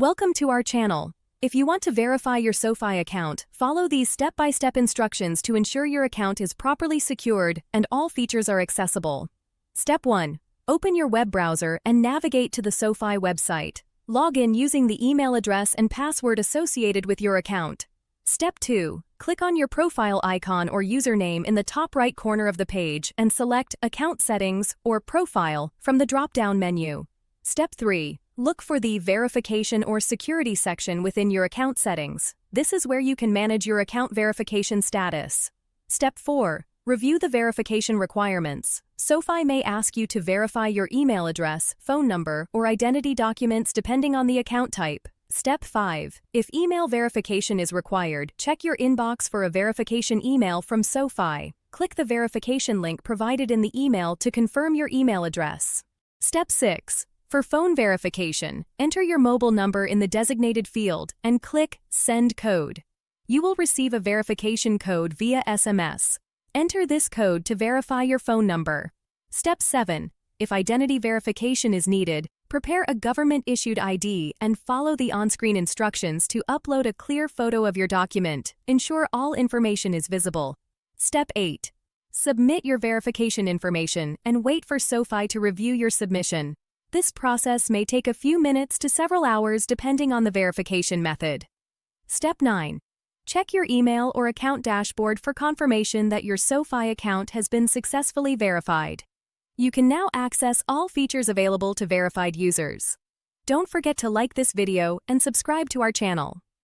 Welcome to our channel. If you want to verify your SoFi account, follow these step-by-step instructions to ensure your account is properly secured and all features are accessible. Step 1. Open your web browser and navigate to the SoFi website. Log in using the email address and password associated with your account. Step 2. Click on your profile icon or username in the top right corner of the page and select Account Settings or Profile from the drop-down menu. Step 3. Look for the Verification or Security section within your account settings. This is where you can manage your account verification status. Step 4. Review the verification requirements. SoFi may ask you to verify your email address, phone number, or identity documents depending on the account type. Step 5. If email verification is required, check your inbox for a verification email from SoFi. Click the verification link provided in the email to confirm your email address. Step 6. For phone verification, enter your mobile number in the designated field and click Send Code. You will receive a verification code via SMS. Enter this code to verify your phone number. Step 7. If identity verification is needed, prepare a government-issued ID and follow the on-screen instructions to upload a clear photo of your document. Ensure all information is visible. Step 8. Submit your verification information and wait for SoFi to review your submission. This process may take a few minutes to several hours depending on the verification method. Step 9. Check your email or account dashboard for confirmation that your SoFi account has been successfully verified. You can now access all features available to verified users. Don't forget to like this video and subscribe to our channel.